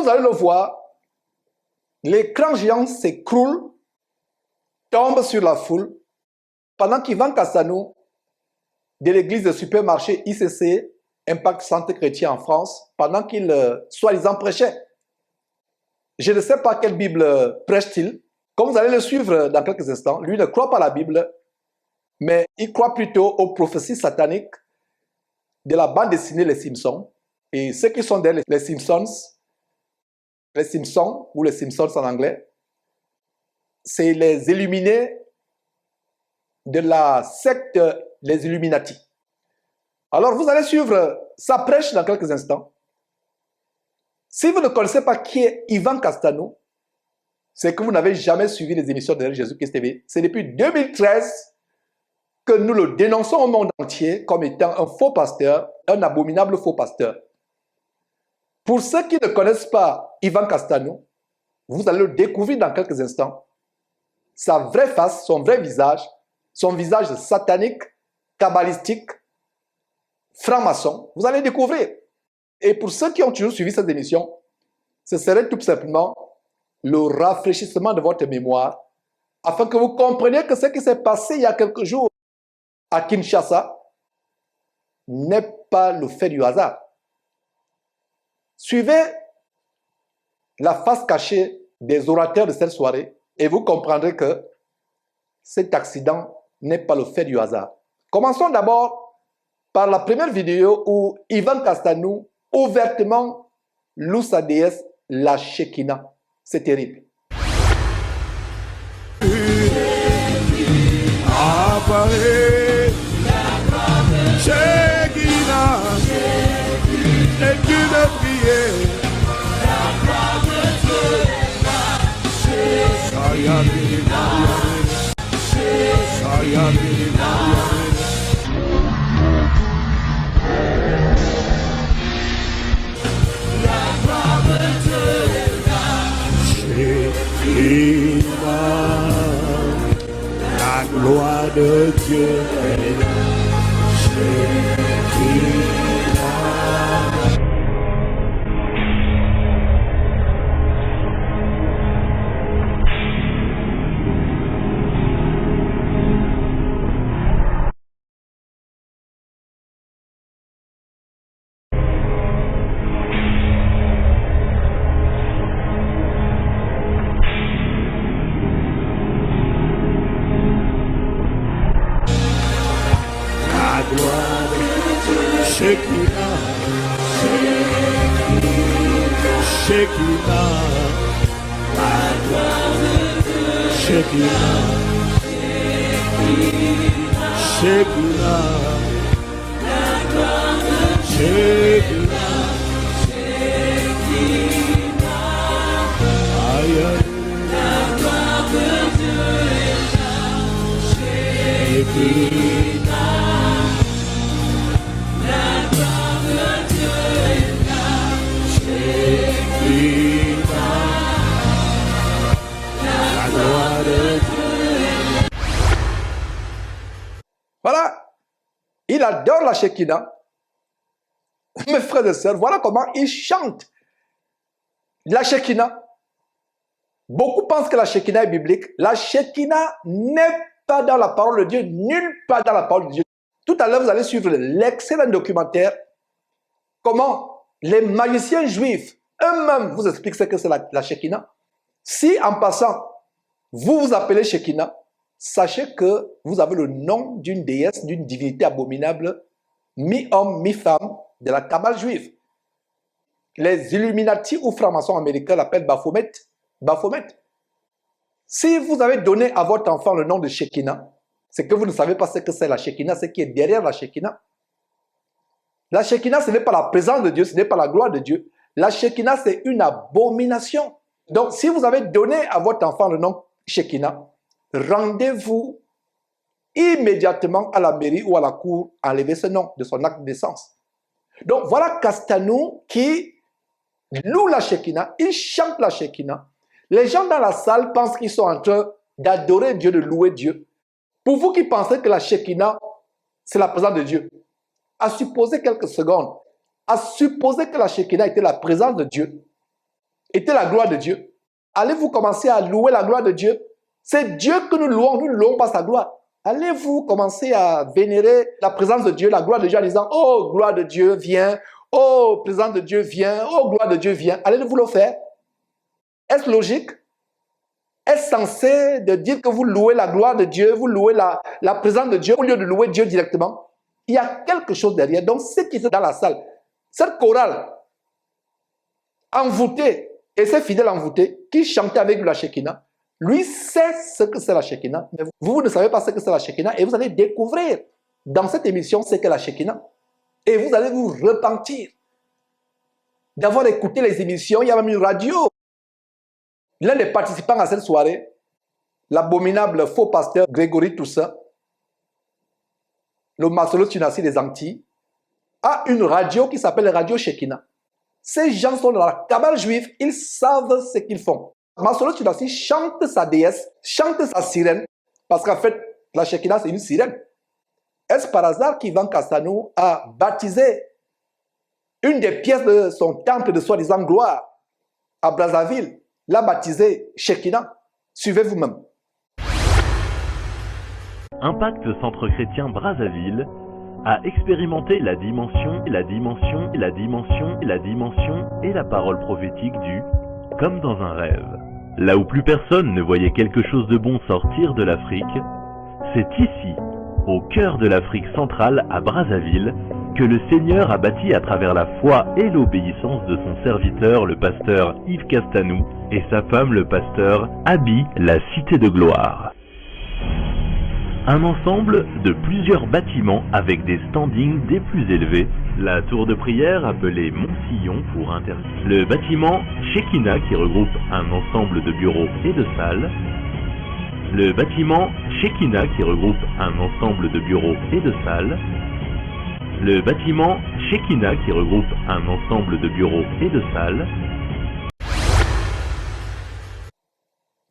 vous allez le voir, l'écran géant s'écroule, tombe sur la foule, pendant qu'Ivan Castanou, de l'église de supermarché ICC, Impact Santé Chrétien en France, pendant qu'il, soi-disant, prêchait. Je ne sais pas quelle Bible prêche-t-il. Comme vous allez le suivre dans quelques instants, lui ne croit pas à la Bible, mais il croit plutôt aux prophéties sataniques de la bande dessinée Les Simpsons. Et ceux qui sont derrière les Simpsons ou les Simpsons en anglais, c'est les illuminés de la secte les Illuminati. Alors vous allez suivre sa prêche dans quelques instants. Si vous ne connaissez pas qui est Ivan Castanou, c'est que vous n'avez jamais suivi les émissions de Jésus-Christ TV. C'est depuis 2013 que nous le dénonçons au monde entier comme étant un faux pasteur, un abominable faux pasteur. Pour ceux qui ne connaissent pas Ivan Castanou, vous allez le découvrir dans quelques instants. Sa vraie face, son visage satanique, kabbalistique, franc-maçon, vous allez découvrir. Et pour ceux qui ont toujours suivi cette émission, ce serait tout simplement le rafraîchissement de votre mémoire afin que vous compreniez que ce qui s'est passé il y a quelques jours à Kinshasa n'est pas le fait du hasard. Suivez la face cachée des orateurs de cette soirée et vous comprendrez que cet accident n'est pas le fait du hasard. Commençons d'abord par la première vidéo où Ivan Castanou ouvertement loue sa déesse, la Shekinah. C'est terrible. La gloire de Dieu est là. Voilà, il adore la Shekinah. Mes frères et sœurs, voilà comment il chante la Shekinah. Beaucoup pensent que la Shekinah est biblique. La Shekinah n'est pas dans la parole de Dieu, nulle part dans la parole de Dieu. Tout à l'heure, vous allez suivre l'excellent documentaire comment les magiciens juifs eux-mêmes vous expliquent ce que c'est la Shekinah. Si en passant, vous vous appelez Shekinah, sachez que vous avez le nom d'une déesse, d'une divinité abominable, mi-homme, mi-femme, de la Kabbale juive. Les Illuminati ou francs-maçons américains l'appellent Baphomet. Baphomet. Si vous avez donné à votre enfant le nom de Shekinah, c'est que vous ne savez pas ce que c'est la Shekinah, ce qui est derrière la Shekinah. La Shekinah, ce n'est pas la présence de Dieu, ce n'est pas la gloire de Dieu. La Shekinah, c'est une abomination. Donc, si vous avez donné à votre enfant le nom Shekinah, rendez-vous immédiatement à la mairie ou à la cour enlever ce nom de son acte de naissance. Donc, voilà Castanou qui loue la Shekinah, il chante la Shekinah. Les gens dans la salle pensent qu'ils sont en train d'adorer Dieu, de louer Dieu. Pour vous qui pensez que la Shekinah, c'est la présence de Dieu, à supposer quelques secondes, à supposer que la Shekinah était la présence de Dieu, était la gloire de Dieu. Allez-vous commencer à louer la gloire de Dieu? C'est Dieu que nous ne louons pas sa gloire. Allez-vous commencer à vénérer la présence de Dieu, la gloire de Dieu en disant « Oh, gloire de Dieu, viens. Oh, présence de Dieu, viens. Oh, gloire de Dieu, viens. » Allez-vous le faire? Est-ce logique? Est-ce censé de dire que vous louez la gloire de Dieu, vous louez la présence de Dieu au lieu de louer Dieu directement? Il y a quelque chose derrière. Donc, ceux qui étaient dans la salle, cette chorale envoûtée, et ces fidèles envoûtés qui chantaient avec la Shekinah, lui sait ce que c'est la Shekinah, mais vous ne savez pas ce que c'est la Shekinah, et vous allez découvrir dans cette émission ce qu'est la Shekinah. Et vous allez vous repentir d'avoir écouté les émissions. Il y a même une radio. L'un des participants à cette soirée, l'abominable faux pasteur Grégory Toussaint, le Masolo Tunasi des Antilles, a une radio qui s'appelle Radio Shekinah. Ces gens sont dans la cabale juive, ils savent ce qu'ils font. Masolo Tunasi chante sa déesse, chante sa sirène, parce qu'en fait, la Shekinah, c'est une sirène. Est-ce par hasard qu'Ivan Castanou a baptisé une des pièces de son temple de soi-disant gloire à Brazzaville, l'a baptisé Shekinah? Suivez vous-même. Impact Centre Chrétien Brazzaville a expérimenté la dimension et la parole prophétique du « comme dans un rêve ». Là où plus personne ne voyait quelque chose de bon sortir de l'Afrique, c'est ici, au cœur de l'Afrique centrale, à Brazzaville, que le Seigneur a bâti à travers la foi et l'obéissance de son serviteur, le pasteur Yves Castanou, et sa femme, le pasteur Abi, la Cité de Gloire. Un ensemble de plusieurs bâtiments avec des standings des plus élevés, la tour de prière appelée Mont-Sillon pour intervenir, le bâtiment Shekinah qui regroupe un ensemble de bureaux et de salles, le bâtiment Shekinah qui regroupe un ensemble de bureaux et de salles, le bâtiment Shekinah qui regroupe un ensemble de bureaux et de salles.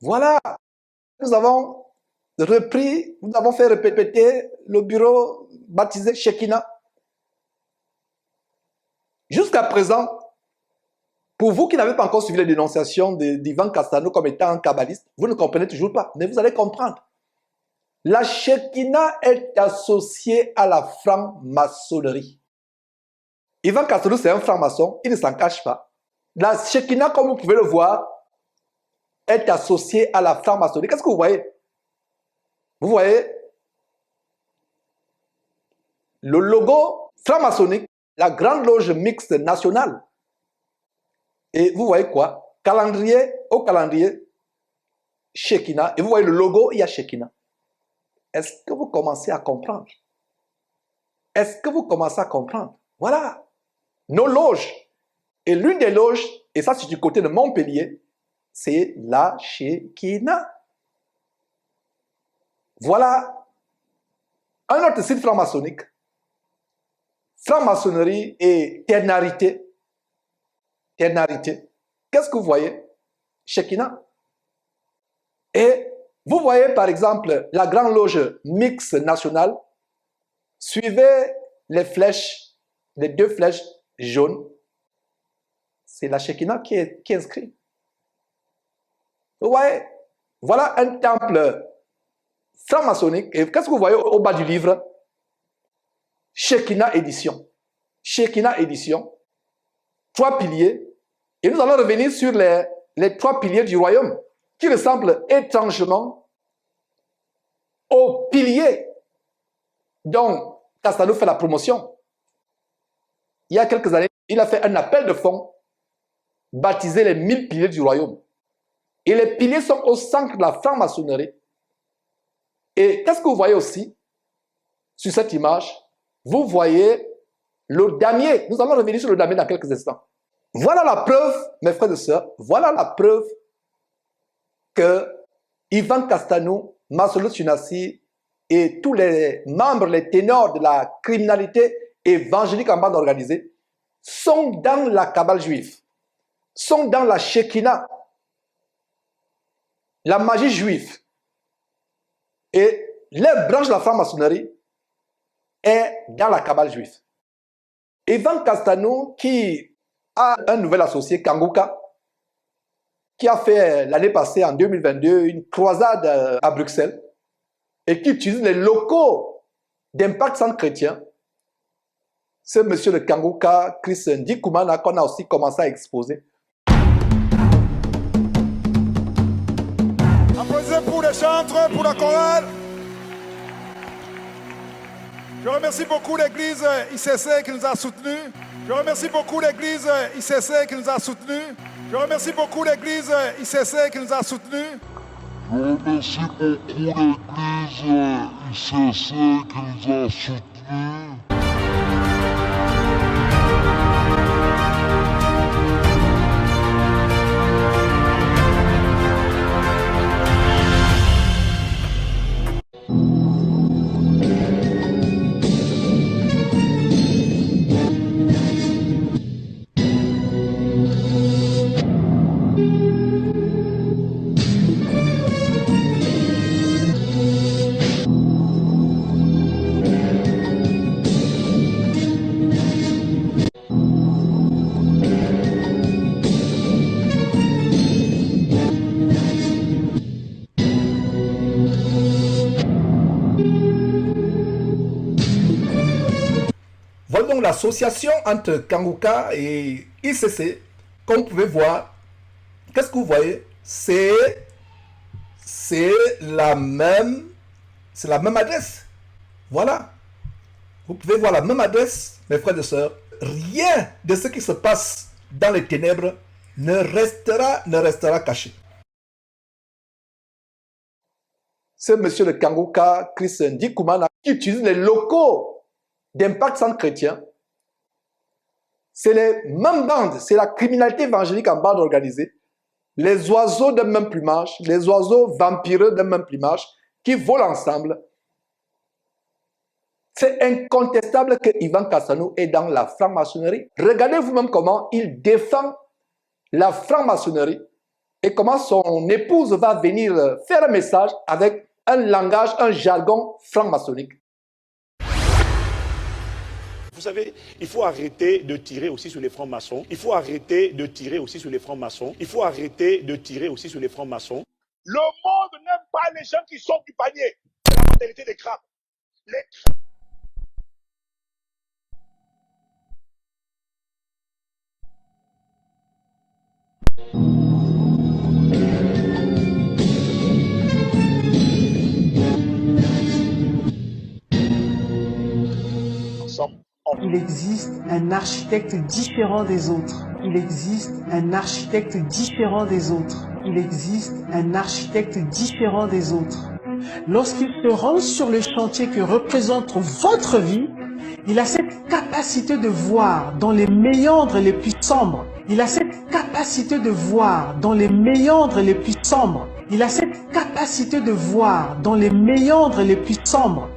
Voilà, nous avons repris, nous avons fait répéter le bureau baptisé Shekinah. Jusqu'à présent, pour vous qui n'avez pas encore suivi les dénonciations d'Ivan Castanou comme étant un kabbaliste, vous ne comprenez toujours pas, mais vous allez comprendre. La Shekinah est associée à la franc-maçonnerie. Ivan Castanou, c'est un franc-maçon, il ne s'en cache pas. La Shekinah, comme vous pouvez le voir, est associée à la franc-maçonnerie. Qu'est-ce que vous voyez? Vous voyez le logo franc-maçonnique, la Grande Loge Mixte Nationale. Et vous voyez quoi? Calendrier, au calendrier, Shekinah. Et vous voyez le logo, il y a Shekinah. Est-ce que vous commencez à comprendre? Est-ce que vous commencez à comprendre? Voilà. Nos loges. Et l'une des loges, et ça c'est du côté de Montpellier, c'est la Shekinah. Voilà un autre site franc-maçonnique. Franc-maçonnerie et ternarité. Ternarité. Qu'est-ce que vous voyez? Shekinah. Et vous voyez par exemple la Grande Loge Mixte Nationale. Suivez les flèches, les deux flèches jaunes. C'est la Shekinah qui est inscrite. Vous voyez? Voilà un temple franc-maçonnique. Et qu'est-ce que vous voyez au bas du livre? Shekinah édition. Shekinah édition. 3 piliers. Et nous allons revenir sur les 3 piliers du royaume qui ressemblent étrangement aux piliers dont Castanou fait la promotion. Il y a quelques années, il a fait un appel de fonds baptisé les 1000 piliers du royaume. Et les piliers sont au centre de la franc-maçonnerie. Et qu'est-ce que vous voyez aussi sur cette image? Vous voyez le damier. Nous allons revenir sur le damier dans quelques instants. Voilà la preuve, mes frères et sœurs, voilà la preuve que Ivan Castanou, Masolo Tunasi et tous les membres, les ténors de la criminalité évangélique en bande organisée sont dans la cabale juive, sont dans la Shekinah, la magie juive. Et leur branche de la franc-maçonnerie est dans la cabale juive. Ivan Castanou, qui a un nouvel associé, Kanguka, qui a fait l'année passée, en 2022, une croisade à Bruxelles et qui utilise les locaux d'Impact Centre Chrétien. C'est monsieur le Kanguka, Chris Ndikoumana, qu'on a aussi commencé à exposer. Applaudissez pour les chantres, pour la chorale. Je remercie beaucoup l'église ICC qui nous a soutenus. Je remercie beaucoup l'église ICC qui nous a soutenus. Je remercie beaucoup l'église ICC qui nous a soutenus. Je remercie beaucoup l'église ICC qui nous a soutenus. Voilà donc l'association entre Kanguka et ICC. Comme vous pouvez voir, qu'est-ce que vous voyez? C'est la même adresse. Voilà. Vous pouvez voir la même adresse, mes frères et sœurs. Rien de ce qui se passe dans les ténèbres ne restera caché. C'est monsieur le Kanguka, Chris Ndikoumana, qui utilise les locaux d'Impact Centre Chrétien. C'est les mêmes bandes, c'est la criminalité évangélique en bande organisée. Les oiseaux d'un même plumage, les oiseaux vampireux d'un même plumage, qui volent ensemble. C'est incontestable que Ivan Kassanou est dans la franc-maçonnerie. Regardez vous-même comment il défend la franc-maçonnerie et comment son épouse va venir faire un message avec un langage, un jargon franc-maçonnique. Vous savez, il faut arrêter de tirer aussi sur les francs-maçons. Il faut arrêter de tirer aussi sur les francs-maçons. Il faut arrêter de tirer aussi sur les francs-maçons. Le monde n'aime pas les gens qui sortent du panier. C'est la mentalité des crabes. Les crabes. Il existe un architecte différent des autres. Il existe un architecte différent des autres. Il existe un architecte différent des autres. Lorsqu'il se rend sur le chantier que représente votre vie, il a cette capacité de voir dans les méandres les plus sombres. Il a cette capacité de voir dans les méandres les plus sombres. Il a cette capacité de voir dans les méandres les plus sombres.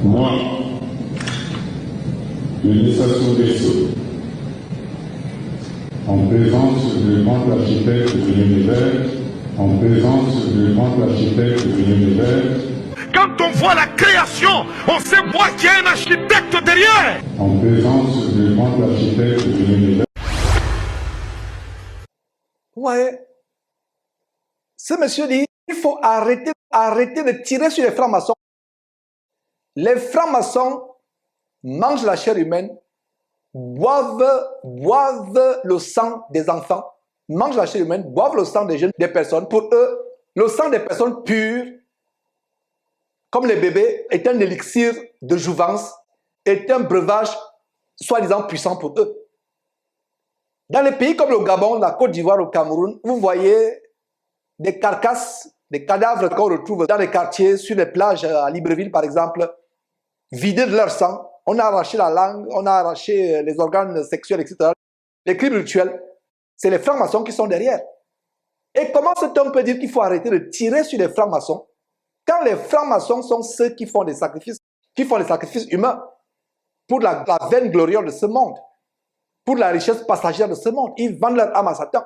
Moi, Denis Sassou Nguesso, en présence du grand architecte de l'univers, en présence du grand architecte de l'univers, Quand on voit la création, on sait moi qu'il y a un architecte derrière. en présence du grand architecte de l'univers. Ouais. Ce monsieur dit, il faut arrêter de tirer sur les francs-maçons. Les francs-maçons mangent la chair humaine, boivent le sang des enfants, mangent la chair humaine, boivent le sang des jeunes, des personnes. Pour eux, le sang des personnes pures, comme les bébés, est un élixir de jouvence, est un breuvage soi-disant puissant pour eux. Dans les pays comme le Gabon, la Côte d'Ivoire, le Cameroun, vous voyez des carcasses, des cadavres qu'on retrouve dans les quartiers, sur les plages à Libreville par exemple, vidés de leur sang. On a arraché la langue, on a arraché les organes sexuels, etc. Les crimes rituels, c'est les francs-maçons qui sont derrière. Et comment cet homme peut dire qu'il faut arrêter de tirer sur les francs-maçons quand les francs-maçons sont ceux qui font des sacrifices humains pour la vaine gloriole de ce monde, pour la richesse passagère de ce monde. Ils vendent leur âme à Satan.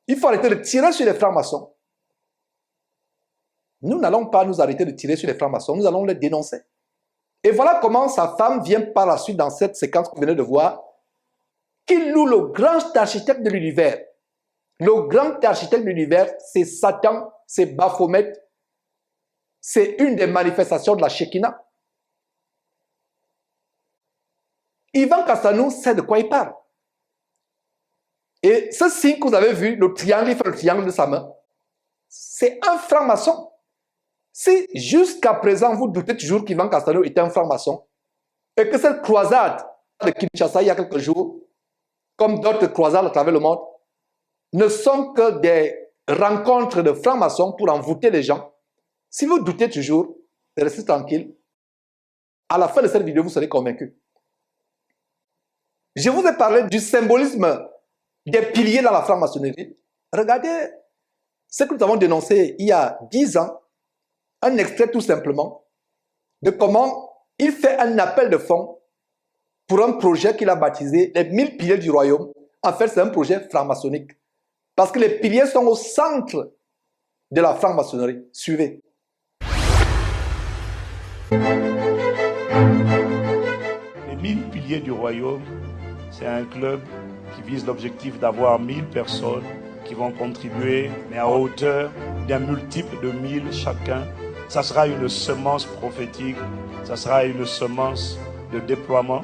Il faut arrêter de tirer sur les francs-maçons. Nous n'allons pas nous arrêter de tirer sur les francs-maçons, nous allons les dénoncer. Et voilà comment sa femme vient par la suite dans cette séquence que vous venez de voir, qu'il loue le grand architecte de l'univers. Le grand architecte de l'univers, c'est Satan, c'est Baphomet, c'est une des manifestations de la Shekinah. Ivan Kassanou sait de quoi il parle. Et ce signe que vous avez vu, le triangle, il fait le triangle de sa main, c'est un franc-maçon. Si jusqu'à présent vous doutez toujours qu'Ivan Kassanou était un franc-maçon, et que cette croisade de Kinshasa il y a quelques jours, comme d'autres croisades à travers le monde, ne sont que des rencontres de francs-maçons pour envoûter les gens, si vous doutez toujours, restez tranquille. À la fin de cette vidéo, vous serez convaincus. Je vous ai parlé du symbolisme des piliers dans la franc-maçonnerie. Regardez ce que nous avons dénoncé il y a 10 ans, un extrait tout simplement de comment il fait un appel de fonds pour un projet qu'il a baptisé les 1000 piliers du royaume. En fait, c'est un projet franc-maçonnique. Parce que les piliers sont au centre de la franc-maçonnerie. Suivez. Les 1000 piliers du royaume, c'est un club qui vise l'objectif d'avoir 1000 personnes qui vont contribuer, mais à hauteur d'un multiple de 1000 chacun. Ça sera une semence prophétique, ça sera une semence de déploiement,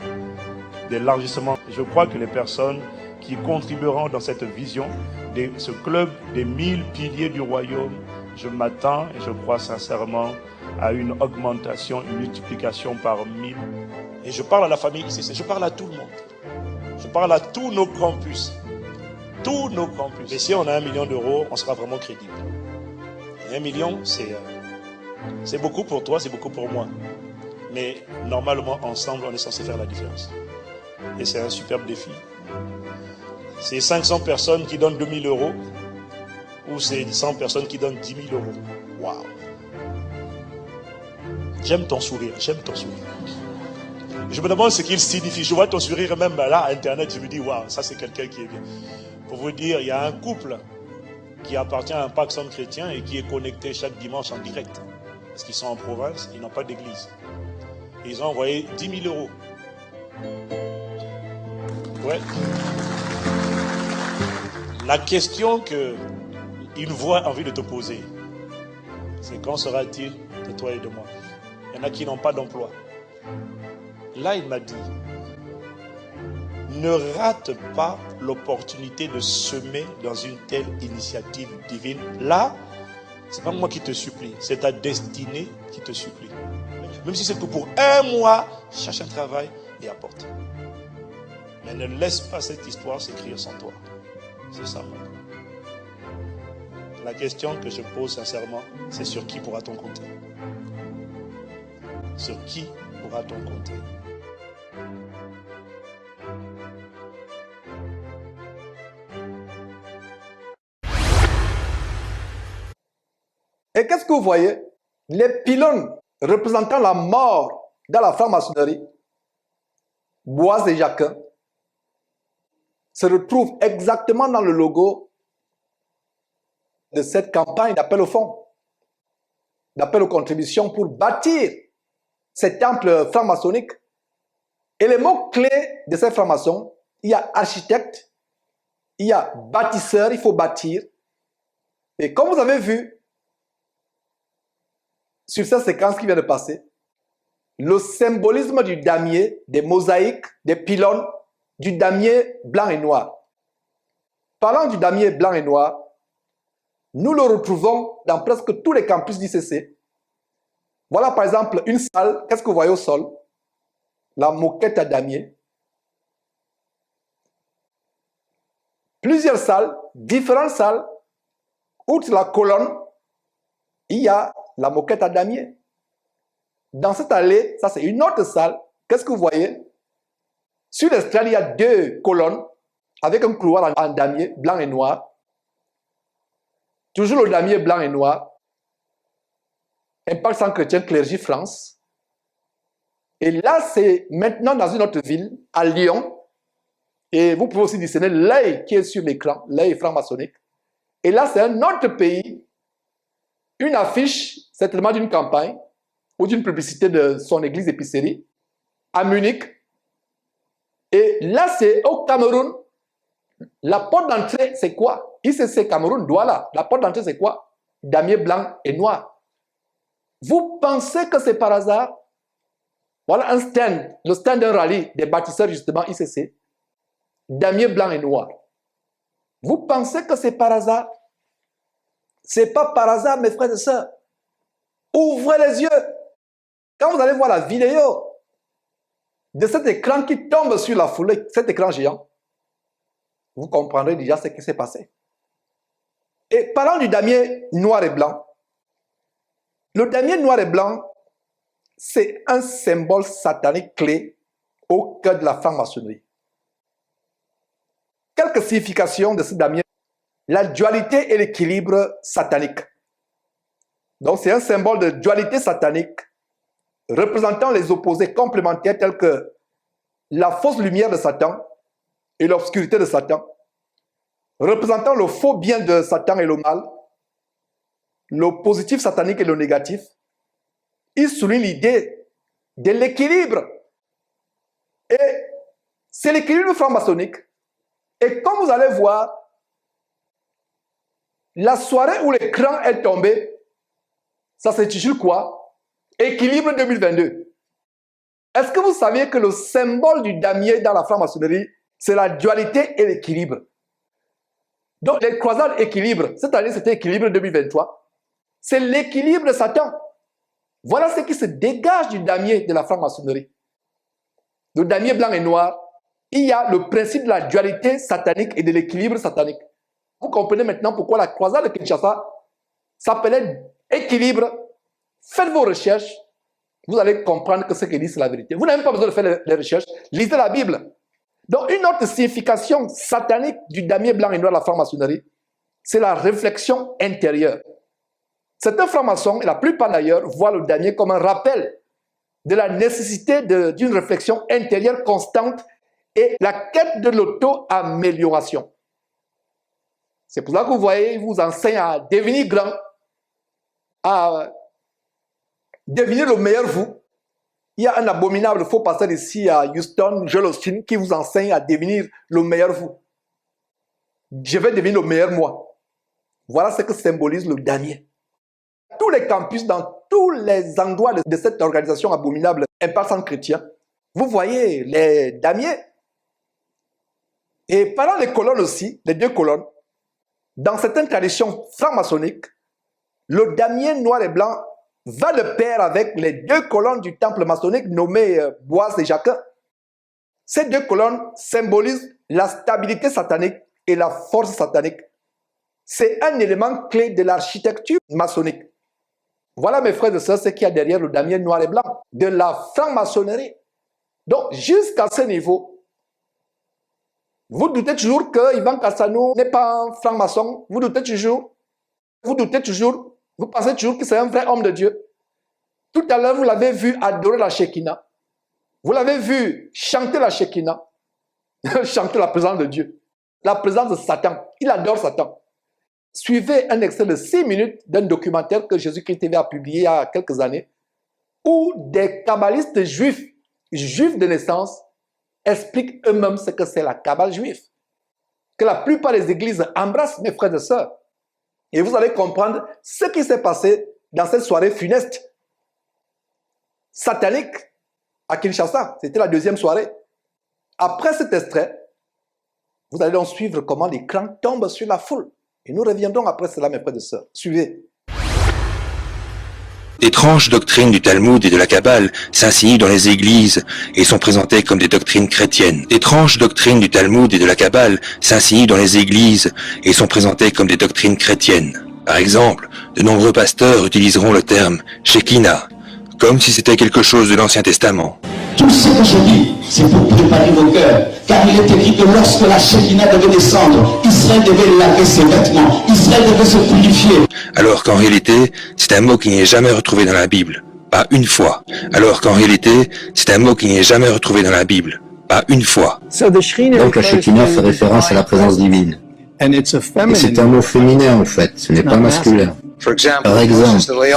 d'élargissement. Je crois que les personnes qui contribueront dans cette vision de ce club des 1000 piliers du royaume, je m'attends et je crois sincèrement à une augmentation, une multiplication par 1000. Et je parle à la famille ICC, je parle à tout le monde. Je parle à tous nos campus. Tous nos campus. Et si on a 1 million d'euros, on sera vraiment crédible. Et 1 million, c'est beaucoup pour toi, c'est beaucoup pour moi. Mais normalement, ensemble, on est censé faire la différence. Et c'est un superbe défi. C'est 500 personnes qui donnent 2000 euros ou c'est 100 personnes qui donnent 10 000 euros. Waouh! J'aime ton sourire, j'aime ton sourire. Je me demande ce qu'il signifie. Je vois ton sourire même là, à Internet, je me dis, waouh, ça c'est quelqu'un qui est bien. Pour vous dire, il y a un couple qui appartient à un Paxson chrétien et qui est connecté chaque dimanche en direct. Parce qu'ils sont en province, ils n'ont pas d'église. Et ils ont envoyé 10 000 euros. Ouais. La question qu'une voix a envie de te poser, c'est quand sera-t-il de toi et de moi? Il y en a qui n'ont pas d'emploi. Là, il m'a dit, ne rate pas l'opportunité de semer dans une telle initiative divine. Là, c'est pas moi qui te supplie, c'est ta destinée qui te supplie. Même si c'est que pour 1 mois, cherche un travail et apporte. Mais ne laisse pas cette histoire s'écrire sans toi. C'est ça. La question que je pose sincèrement, c'est sur qui pourra-t-on compter? Sur qui pourra-t-on compter? Et qu'est-ce que vous voyez? Les pylônes représentant la mort dans la franc-maçonnerie, Boaz et Jacquin, se retrouvent exactement dans le logo de cette campagne d'appel au fonds, d'appel aux contributions pour bâtir ces temples francs-maçonniques. Et les mots-clés de ces francs-maçons, il y a architecte, il y a bâtisseur, il faut bâtir. Et comme vous avez vu, sur cette séquence qui vient de passer, le symbolisme du damier, des mosaïques, des pylônes, du damier blanc et noir. Parlant du damier blanc et noir, Nous le retrouvons dans presque tous les campus d'ICC. Voilà par exemple une salle. Qu'est-ce que vous voyez au sol? La moquette à damier. Plusieurs salles, différentes salles. Outre la colonne, il y a la moquette à damier. Dans cette allée, ça c'est une autre salle. Qu'est-ce que vous voyez? Sur l'estrade, il y a deux colonnes avec un couloir en damier, blanc et noir. Toujours le damier blanc et noir. Impact Centre Chrétien Clergie France. Et là, c'est maintenant dans une autre ville, à Lyon. Et vous pouvez aussi discerner l'œil qui est sur l'écran, l'œil franc-maçonnique. Et là, c'est un autre pays. Une affiche, certainement d'une campagne ou d'une publicité de son église épicerie, à Munich. Et là, c'est au Cameroun. La porte d'entrée, c'est quoi? ICC Cameroun, Douala. La porte d'entrée, c'est quoi? Damier blanc et noir. Vous pensez que c'est par hasard? Voilà un stand, le stand d'un rallye des bâtisseurs, justement, ICC. Damier blanc et noir. Vous pensez que c'est par hasard? C'est pas par hasard, mes frères et sœurs. Ouvrez les yeux. Quand vous allez voir la vidéo de cet écran qui tombe sur la foulée, cet écran géant, vous comprendrez déjà ce qui s'est passé. Et parlant du damier noir et blanc, le damier noir et blanc, c'est un symbole satanique clé au cœur de la franc-maçonnerie. Quelques significations de ce damier. La dualité et l'équilibre satanique. Donc c'est un symbole de dualité satanique représentant les opposés complémentaires tels que la fausse lumière de Satan et l'obscurité de Satan, représentant le faux bien de Satan et le mal, le positif satanique et le négatif. Il souligne l'idée de l'équilibre. Et c'est l'équilibre franc-maçonnique. Et comme vous allez voir, la soirée où l'écran est tombé, ça s'intitule quoi? Équilibre 2022. Est-ce que vous saviez que le symbole du damier dans la franc-maçonnerie, c'est la dualité et l'équilibre? Donc les croisades équilibre, cette année c'était équilibre 2023, c'est l'équilibre de Satan. Voilà ce qui se dégage du damier de la franc-maçonnerie. Le damier blanc et noir, il y a le principe de la dualité satanique et de l'équilibre satanique. Vous comprenez maintenant pourquoi la croisade de Kinshasa s'appelait équilibre. Faites vos recherches, vous allez comprendre que ce qu'il dit c'est la vérité. Vous n'avez même pas besoin de faire les recherches, lisez la Bible. Donc une autre signification satanique du damier blanc et noir de la franc-maçonnerie, c'est la réflexion intérieure. Certains francs-maçons, et la plupart d'ailleurs, voient le damier comme un rappel de la nécessité d'une réflexion intérieure constante et la quête de l'auto-amélioration. C'est pour ça que vous voyez, ils vous enseignent à devenir grand, à devenir le meilleur vous. Il y a un abominable faux pasteur ici à Houston, Joel Osteen, qui vous enseigne à devenir le meilleur vous. Je vais devenir le meilleur moi. Voilà ce que symbolise le damier. Tous les campus, dans tous les endroits de cette organisation abominable, Impact Centre Chrétien, vous voyez les damiers. Et pendant les colonnes aussi, les deux colonnes, dans certaines traditions franc-maçonniques, le damier noir et blanc va de pair avec les deux colonnes du temple maçonnique nommées Boaz et Jacquin. Ces deux colonnes symbolisent la stabilité satanique et la force satanique. C'est un élément clé de l'architecture maçonnique. Voilà mes frères et sœurs ce qu'il y a derrière le damier noir et blanc de la franc-maçonnerie. Donc jusqu'à ce niveau, vous doutez toujours que Ivan Cassano n'est pas un franc-maçon. Vous doutez toujours. Vous pensez toujours que c'est un vrai homme de Dieu. Tout à l'heure, vous l'avez vu adorer la Shekinah. Vous l'avez vu chanter la Shekinah. Chanter la présence de Dieu. La présence de Satan. Il adore Satan. Suivez un extrait de 6 minutes d'un documentaire que Jésus-Christ TV a publié il y a quelques années, où des kabbalistes juifs de naissance, expliquent eux-mêmes ce que c'est la kabbale juive. Que la plupart des églises embrassent, mes frères et sœurs. Et vous allez comprendre ce qui s'est passé dans cette soirée funeste, satanique, à Kinshasa. C'était la deuxième soirée. Après cet extrait, vous allez donc suivre comment l'écran tombe sur la foule. Et nous reviendrons après cela, mes frères et sœurs. Suivez. D'étranges doctrines du Talmud et de la Kabbale s'insinuent dans les églises et sont présentées comme des doctrines chrétiennes. D'étranges doctrines du Talmud et de la Kabbale s'insinuent dans les églises et sont présentées comme des doctrines chrétiennes. Par exemple, de nombreux pasteurs utiliseront le terme Shekinah, comme si c'était quelque chose de l'Ancien Testament. Tout ce que je dis, c'est pour préparer vos cœurs. Car il est écrit que lorsque la Shekinah devait descendre, Israël devait laver ses vêtements, Israël devait se purifier. Alors qu'en réalité, c'est un mot qui n'est jamais retrouvé dans la Bible, pas une fois. Alors qu'en réalité, c'est un mot qui n'est jamais retrouvé dans la Bible, pas une fois. Donc la Shekinah fait référence à la présence divine. Et c'est un mot féminin en fait, ce n'est pas masculin. Par exemple, si Moïse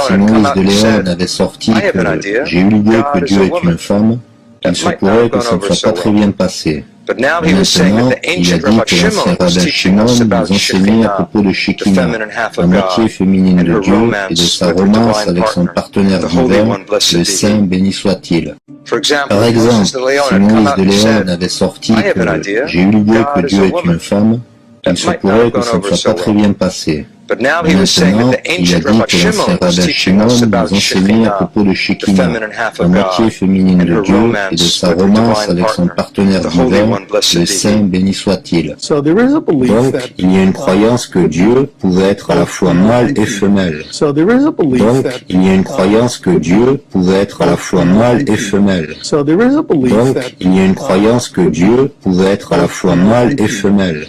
de Léon avait sorti que « J'ai eu l'idée que Dieu est une femme », il se pourrait que ça ne soit pas très bien passé. Mais maintenant, il a dit que l'ancien rabbin Shimon nous enseignait à propos de Shekinah, la moitié féminine de Dieu et de sa romance avec son partenaire divin, le Saint béni soit-il. Par exemple, si Moïse de Léon avait sorti que « J'ai eu l'idée que Dieu est une femme », il se pourrait que ça ne soit pas très bien passé. Mais maintenant, il a dit que l'ancien rabbin Shimon nous enseignait à propos de Shekinah, la moitié féminine de Dieu et de sa romance avec son partenaire divin, le Saint béni soit-il. Donc, il y a une croyance que Dieu pouvait être à la fois mâle et femelle. Donc, il y a une croyance que Dieu pouvait être à la fois mâle et femelle. Donc, il y a une croyance que Dieu pouvait être à la fois mâle et femelle.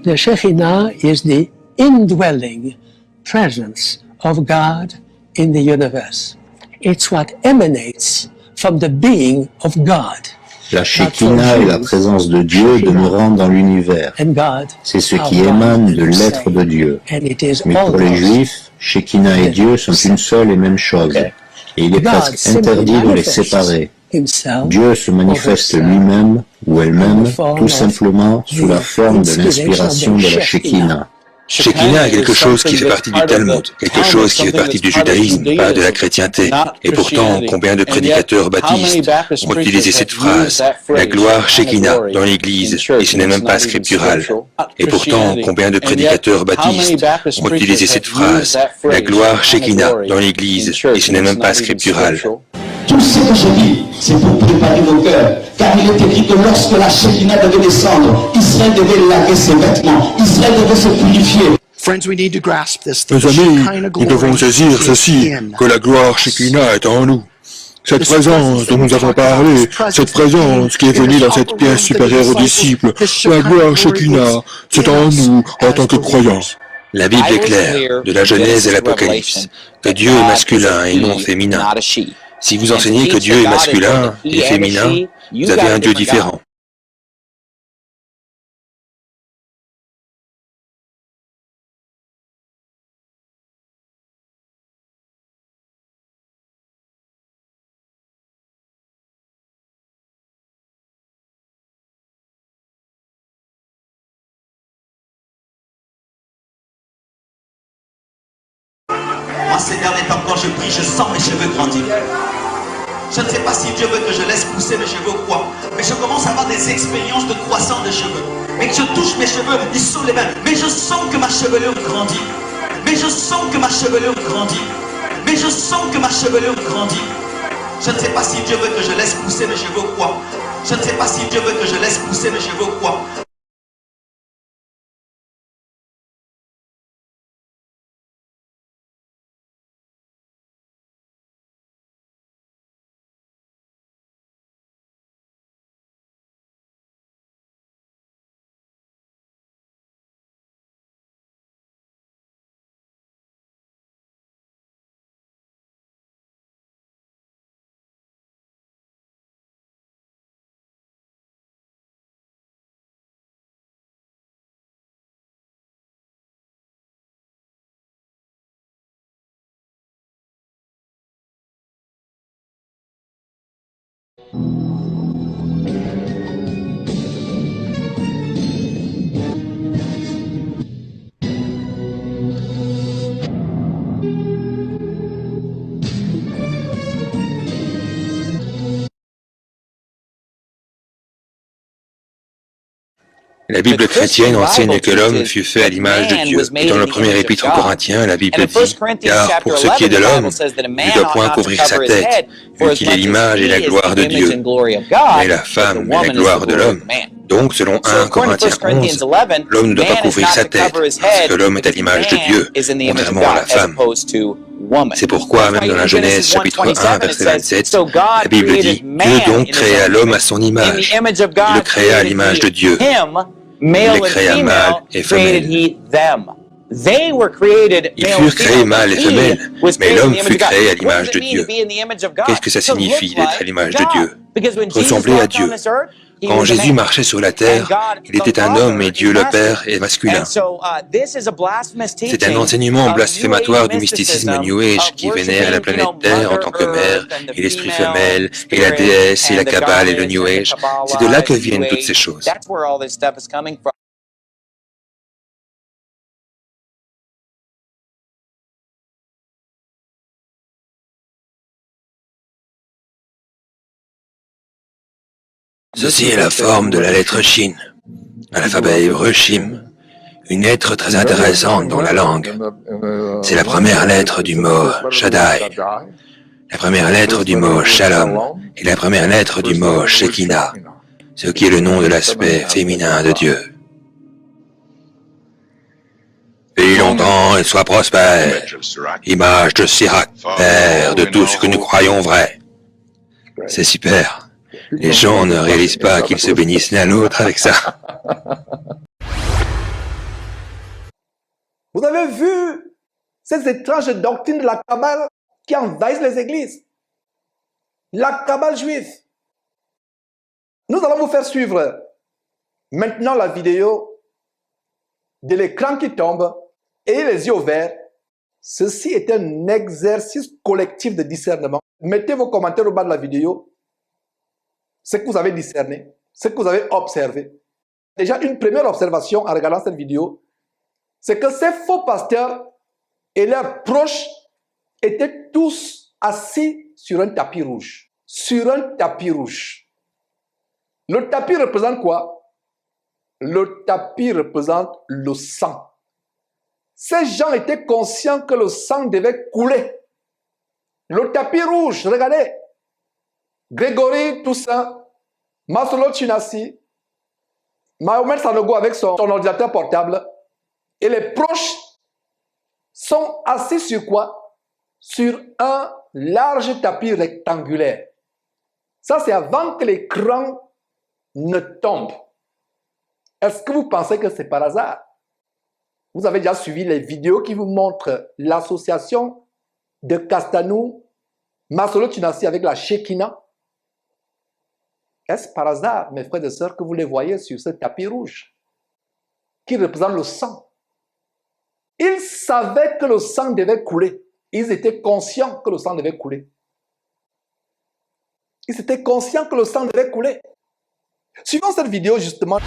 The Shekinah is the indwelling presence of God in the universe. It's what emanates from the being of God. La Shekinah est la présence de Dieu demeurant dans l'univers. C'est ce qui émane de l'être de Dieu. Mais pour les Juifs, Shekinah et Dieu sont une seule et même chose. Et il est presque interdit de les séparer. Dieu se manifeste lui-même ou elle-même tout simplement sous la forme de l'inspiration de la Shekinah. Shekinah est quelque chose qui fait partie du Talmud, quelque chose qui fait partie du judaïsme, pas de la chrétienté. Et pourtant, combien de prédicateurs baptistes ont utilisé cette phrase, la gloire Shekinah, dans l'Église, et ce n'est même pas scriptural. Et pourtant, combien de prédicateurs baptistes ont utilisé cette phrase, la gloire Shekinah, dans l'Église, et ce n'est même pas scriptural. Tout ce que je dis, c'est pour préparer vos cœurs. Car il est écrit que lorsque la Shekinah devait descendre, Israël devait laver ses vêtements, Israël devait se purifier. Mes amis, nous devons saisir ceci, que la gloire Shekinah est en nous. Cette présence dont nous avons parlé, cette présence qui est venue dans cette pièce supérieure aux disciples, la gloire Shekinah, c'est en nous en tant que croyants. La Bible est claire, de la Genèse à l'Apocalypse, que Dieu est masculin et non féminin. Si vous enseignez que Dieu est masculin et féminin, vous avez un Dieu différent. Moi, ces derniers temps, quand je prie, je sens mes cheveux grandir. Je ne sais pas si Dieu veut que je laisse pousser mes cheveux ou quoi, mais je commence à avoir des expériences de croissance de cheveux. Mais que je touche mes cheveux, ils sont les mêmes. Mais je sens que ma chevelure grandit. Mais je sens que ma chevelure grandit. Mais je sens que ma chevelure grandit. Je ne sais pas si Dieu veut que je laisse pousser mes cheveux ou quoi. Je ne sais pas si Dieu veut que je laisse pousser mes cheveux ou quoi. La Bible chrétienne enseigne que l'homme fut fait à l'image de Dieu. Et dans le premier épître aux Corinthiens, la Bible dit « Car pour ce qui est de l'homme, il ne doit point couvrir sa tête, vu qu'il est l'image et la gloire de Dieu. Mais la femme est la gloire de l'homme. » Donc, selon 1 Corinthiens 11, l'homme ne doit pas couvrir sa tête, parce que l'homme est à l'image de Dieu, contrairement à la femme. C'est pourquoi, même dans la Genèse chapitre 1, verset 27, la Bible dit « Dieu donc créa l'homme à son image. Il le créa à l'image de Dieu. Il les créa mâle et femelle. » Ils furent créés mâle et femelle, mais l'homme fut créé à l'image de Dieu. Qu'est-ce que ça signifie d'être à l'image de Dieu? Ressembler à Dieu. Quand Jésus marchait sur la terre, il était un homme et Dieu le Père est masculin. C'est un enseignement blasphématoire du mysticisme New Age qui vénère la planète Terre en tant que mère, et l'esprit femelle, et la déesse, et la Kabbale et le New Age. C'est de là que viennent toutes ces choses. Ceci est la forme de la lettre Shin, à l'alphabet hébreu Shim, une lettre très intéressante dans la langue. C'est la première lettre du mot Shaddai, la première lettre du mot Shalom et la première lettre du mot Shekinah, ce qui est le nom de l'aspect féminin de Dieu. Vis longtemps et sois prospère, image de Sirach, père de tout ce que nous croyons vrai. C'est super. Les gens ne réalisent pas qu'ils se bénissent l'un l'autre avec ça. Vous avez vu ces étranges doctrines de la Kabbale qui envahissent les églises? La Kabbale juive. Nous allons vous faire suivre maintenant la vidéo de l'écran qui tombe et les yeux ouverts. Ceci est un exercice collectif de discernement. Mettez vos commentaires au bas de la vidéo. Ce que vous avez discerné, ce que vous avez observé. Déjà, une première observation en regardant cette vidéo, c'est que ces faux pasteurs et leurs proches étaient tous assis sur un tapis rouge. Sur un tapis rouge. Le tapis représente quoi? Le tapis représente le sang. Ces gens étaient conscients que le sang devait couler. Le tapis rouge, regardez. Grégory Toussaint, Masolo Chinassi, Mahomet Sanogo avec son ordinateur portable, et les proches sont assis sur quoi? Sur un large tapis rectangulaire. Ça, c'est avant que l'écran ne tombe. Est-ce que vous pensez que c'est par hasard? Vous avez déjà suivi les vidéos qui vous montrent l'association de Castanou, Masolo Chinassi avec la Shekinah? Est-ce par hasard, mes frères et sœurs, que vous les voyez sur ce tapis rouge qui représente le sang? Ils savaient que le sang devait couler. Ils étaient conscients que le sang devait couler. Ils étaient conscients que le sang devait couler. Suivant cette vidéo, justement,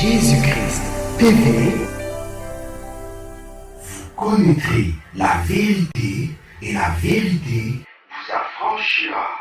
Jésus-Christ TV, vous connaîtrez la vérité et la vérité vous affranchira.